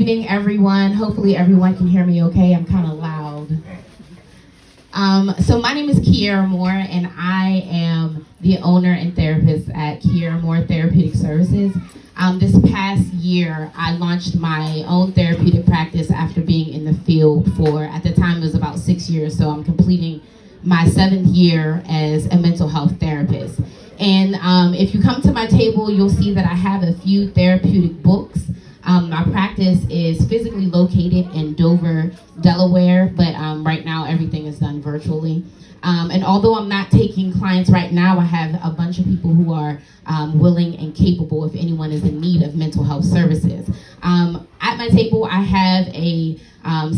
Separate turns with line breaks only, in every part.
evening, everyone. Hopefully everyone can hear me okay. I'm kind of loud. So my name is Kiara Moore, and I am the owner and therapist at Kmtherapeuticservices. This past year, I launched my own therapeutic practice after being in the field for, at the time, it was about 6 years, so I'm completing my 7th year as a mental health therapist. And if you come to my table, you'll see that I have a few therapeutic books. My practice is physically located in Dover, Delaware, but right now everything is done virtually. And although I'm not taking clients right now, I have a bunch of people who are willing and capable if anyone is in need of mental health services. At my table, I have a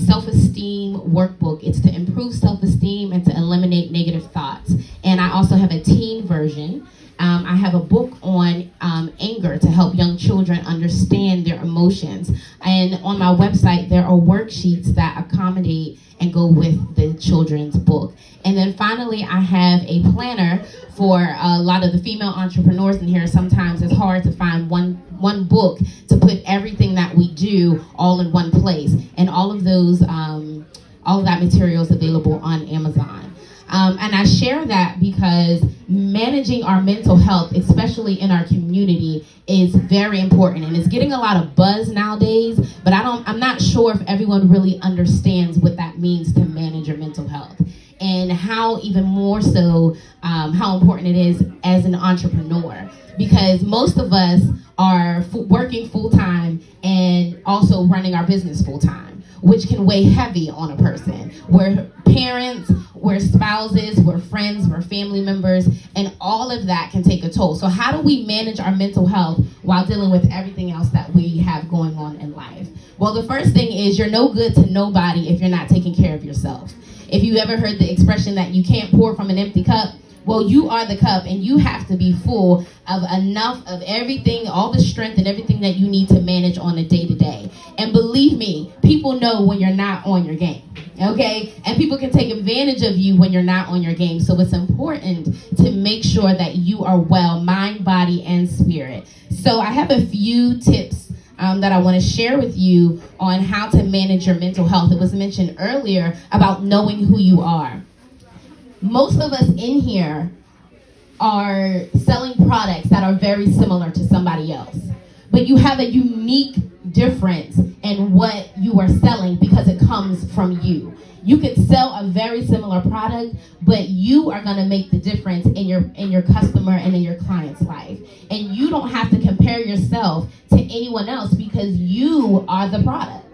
Self-Esteem Workbook. It's to improve self-esteem and to eliminate negative thoughts. And I also have a teen version. I have a book on anger to help young children understand their emotions. And on my website, there are worksheets that accommodate and go with the children's book. And then finally, I have a planner for a lot of the female entrepreneurs in here. Sometimes it's hard to find one book to put everything that we do all in one place. And all of that material is available on Amazon. And I share that because managing our mental health, especially in our community, is very important. And it's getting a lot of buzz nowadays, but I'm not sure if everyone really understands what that means to manage your mental health. And how even more so, how important it is as an entrepreneur. Because most of us are working full-time and also running our business full-time, which can weigh heavy on a person. We're parents, we're spouses, we're friends, we're family members, and all of that can take a toll. So how do we manage our mental health while dealing with everything else that we have going on in life? Well, the first thing is you're no good to nobody if you're not taking care of yourself. If you ever heard the expression that you can't pour from an empty cup, well, you are the cup, and you have to be full of enough of everything, all the strength and everything that you need to manage on a day-to-day. And believe me, people know when you're not on your game, okay? And people can take advantage of you when you're not on your game. So it's important to make sure that you are well, mind, body, and spirit. So I have a few tips that I want to share with you on how to manage your mental health. It was mentioned earlier about knowing who you are. Most of us in here are selling products that are very similar to somebody else, but you have a unique difference in what you are selling because it comes from you. You could sell a very similar product, but you are going to make the difference in your customer and in your client's life. And you don't have to compare yourself to anyone else because you are the product.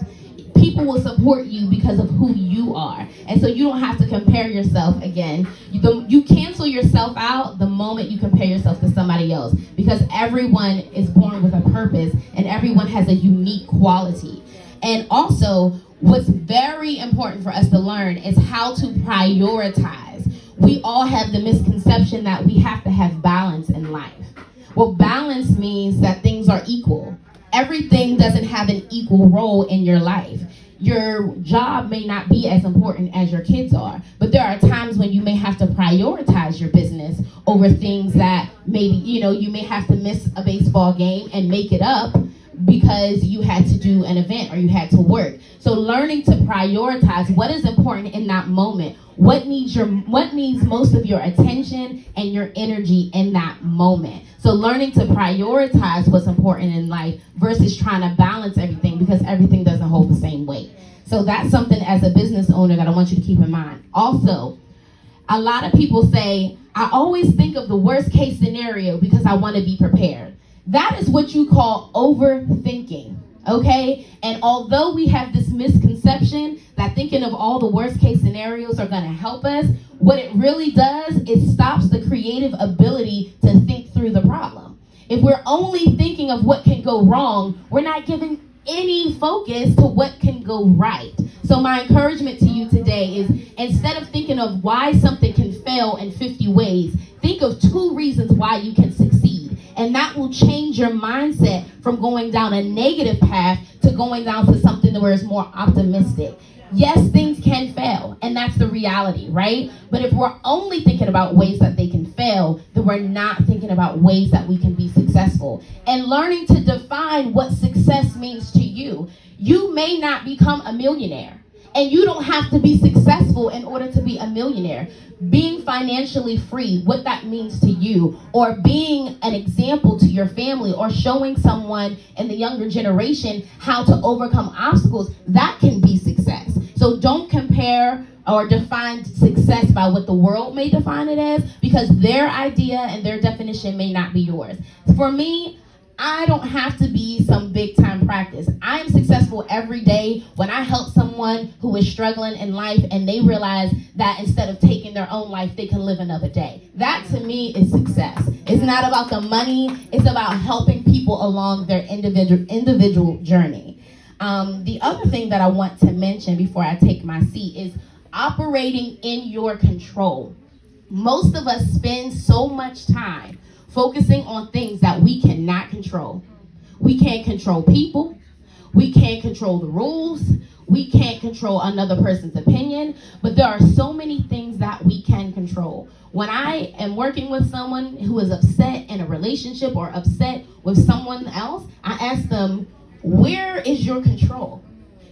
People will support you because of who you are. And so you don't have to compare yourself again. You cancel yourself out the moment you compare yourself to somebody else, because everyone is born with a purpose and everyone has a unique quality. And also, what's very important for us to learn is how to prioritize. We all have the misconception that we have to have balance in life. Well, balance means that things are equal. Everything doesn't have an equal role in your life. Your job may not be as important as your kids are, but there are times when you may have to prioritize your business over things that maybe, you may have to miss a baseball game and make it up because you had to do an event or you had to work. So learning to prioritize what is important in that moment, what needs most of your attention and your energy in that moment. So learning to prioritize what's important in life versus trying to balance everything, because everything doesn't hold the same weight. So that's something as a business owner that I want you to keep in mind. Also, a lot of people say, I always think of the worst case scenario because I want to be prepared. That is what you call overthinking, okay? And although we have this misconception that thinking of all the worst case scenarios are going to help us, what it really does is stops the creative ability to think through the problem. If we're only thinking of what can go wrong, we're not giving any focus to what can go right. So my encouragement to you today is, instead of thinking of why something can fail in 50 ways, think of 2 reasons why you can succeed. And that will change your mindset from going down a negative path to going down to something where it's more optimistic. Yes, things can fail, and that's the reality, right? But if we're only thinking about ways that they can fail, then we're not thinking about ways that we can be successful. And learning to define what success means to you. You may not become a millionaire, and you don't have to be successful in order to be a millionaire. Being financially free, what that means to you, or being an example to your family, or showing someone in the younger generation how to overcome obstacles, that can be success. So don't compare or define success by what the world may define it as, because their idea and their definition may not be yours. For me, I don't have to be some big time practice. I am successful every day when I help someone who is struggling in life and they realize that instead of taking their own life, they can live another day. That to me is success. It's not about the money. It's about helping people along their individual journey. The other thing that I want to mention before I take my seat is operating in your control. Most of us spend so much time focusing on things that we cannot control. We can't control people. We can't control the rules. We can't control another person's opinion. But there are so many things that we can control. When I am working with someone who is upset in a relationship or upset with someone else, I ask them, where is your control?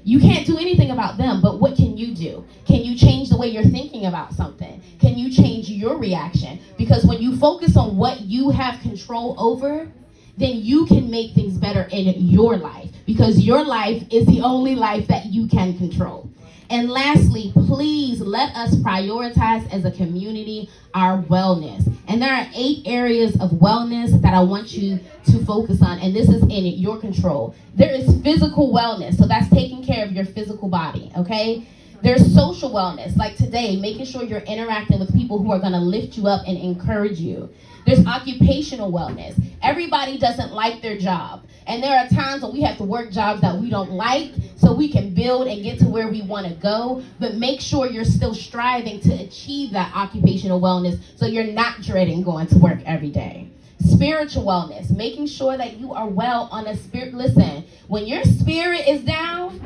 You can't do anything about them, but what can you do? Can you change the way you're thinking about something? Can you change your reaction? Because when you focus on what you have control over, then you can make things better in your life, because your life is the only life that you can control. And lastly, please let us prioritize as a community our wellness. And there are 8 areas of wellness that I want you to focus on, and this is in your control. There is physical wellness, so that's taking care of your physical body, okay? There's social wellness, like today, making sure you're interacting with people who are gonna lift you up and encourage you. There's occupational wellness. Everybody doesn't like their job. And there are times when we have to work jobs that we don't like so we can build and get to where we want to go. But make sure you're still striving to achieve that occupational wellness so you're not dreading going to work every day. Spiritual wellness, making sure that you are well on a spirit. Listen, when your spirit is down,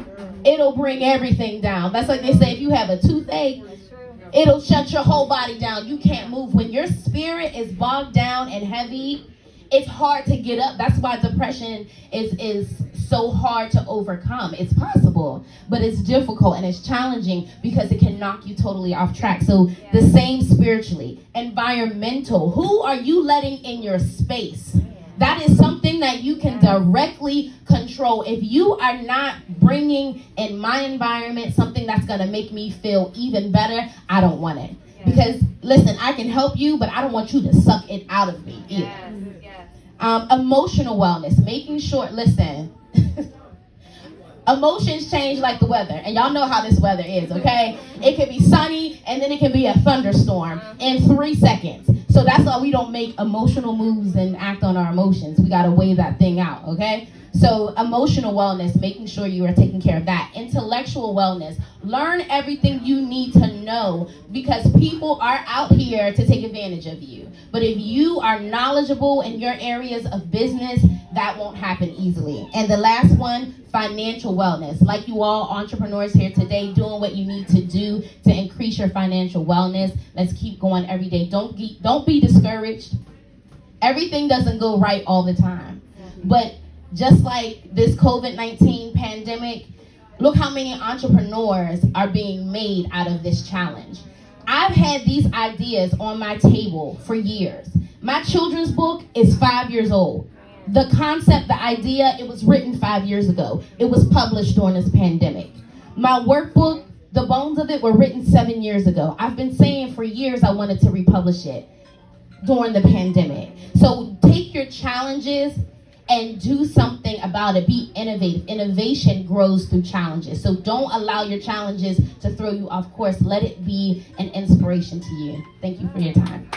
it'll bring everything down. That's like they say, if you have a toothache, it'll shut your whole body down. You can't move. When your spirit is bogged down and heavy, it's hard to get up. That's why depression is so hard to overcome. It's possible, but it's difficult and it's challenging because it can knock you totally off track. So the same spiritually. Environmental. Who are you letting in your space? That is something that you can directly control. If you are not bringing in my environment something that's going to make me feel even better, I don't want it. Because, listen, I can help you, but I don't want you to suck it out of me either. Emotional wellness, making sure, listen, emotions change like the weather, and y'all know how this weather is, okay? It can be sunny, and then it can be a thunderstorm in 3 seconds. So that's why we don't make emotional moves and act on our emotions. We got to weigh that thing out, okay? So emotional wellness, making sure you are taking care of that. Intellectual wellness, learn everything you need to know, because people are out here to take advantage of you. But if you are knowledgeable in your areas of business, that won't happen easily. And the last one, financial wellness. Like you all entrepreneurs here today, doing what you need to do to increase your financial wellness. Let's keep going every day. Don't be discouraged. Everything doesn't go right all the time. But just like this COVID-19 pandemic, look how many entrepreneurs are being made out of this challenge. I've had these ideas on my table for years. My children's book is 5 years old. The concept, the idea, it was written 5 years ago. It was published during this pandemic. My workbook, the bones of it were written 7 years ago. I've been saying for years I wanted to republish it during the pandemic. So take your challenges and do something about it. Be innovative. Innovation grows through challenges. So don't allow your challenges to throw you off course. Let it be an inspiration to you. Thank you for your time.